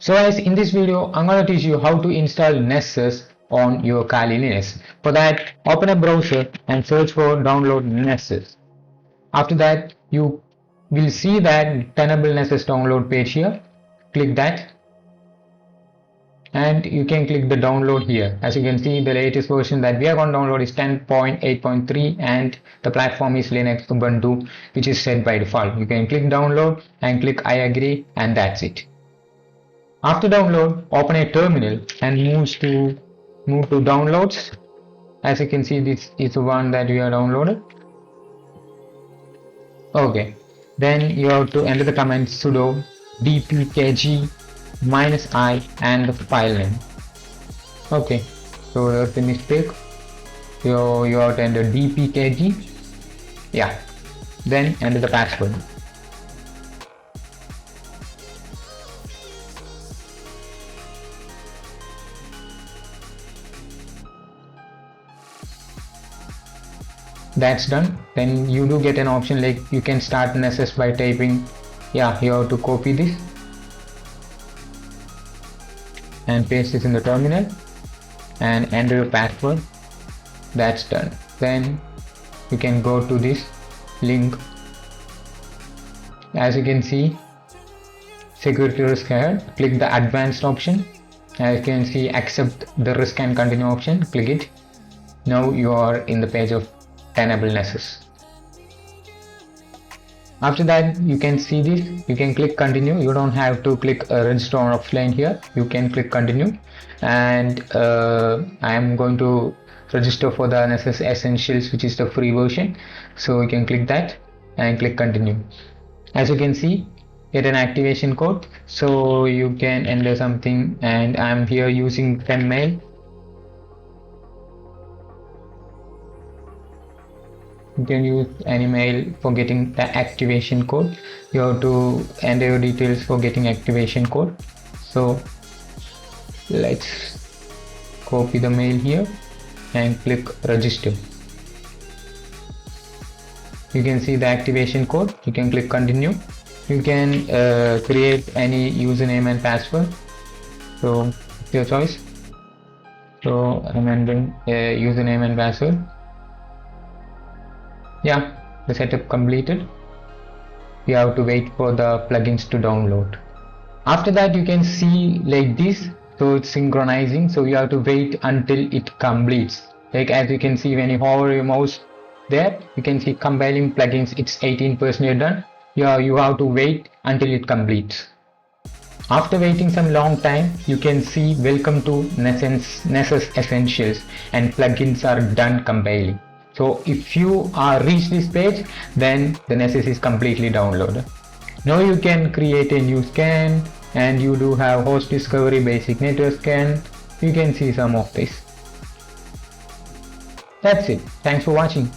So guys, in this video I'm going to teach you how to install nessus on your Kali Linux. For that, open a browser and search for download nessus. After that, you will see that tenable nessus download page here. Click that and you can click the download here. As you can see, the latest version that we are going to download is 10.8.3 and the platform is Linux Ubuntu, which is set by default. You can click download and click I agree, and that's it. After download, open a terminal and move to downloads. As you can see, this is the one that we have downloaded. Okay, then you have to enter the command sudo dpkg -i and the file name. Okay, so there's the mistake. You have to enter dpkg. Yeah, then enter the password. That's done. Then you do get an option like you can start nessus by typing. Yeah, you have to copy this and paste this in the terminal and enter your password. That's done. Then you can go to this link. As you can see, security risk ahead. Click the advanced option. As you can see, accept the risk and continue option. Click it. Now you are in the page of tenable nessus. After that, you can see this. You can click continue. You don't have to click register on offline here. You can click continue, and I am going to register for the nessus essentials, which is the free version. So you can click that and click continue. As you can see, get an activation code. So you can enter something, and I am here using mail. You can use any mail for getting the activation code. You have to enter your details for getting activation code. So let's copy the mail here and click register. You can see the activation code. You can click continue. You can create any username and password. So it's your choice. So I'm entering username and password. Yeah, the setup completed. You have to wait for the plugins to download. After that, you can see like this. So it's synchronizing. So you have to wait until it completes. Like as you can see, when you hover your mouse there, you can see compiling plugins. It's 18% done. You have to wait until it completes. After waiting some long time, you can see welcome to nessus essentials and plugins are done compiling. So if you reach this page, then the nessus is completely downloaded. Now you can create a new scan, and you do have host discovery, basic network scan. You can see some of this. That's it. Thanks for watching.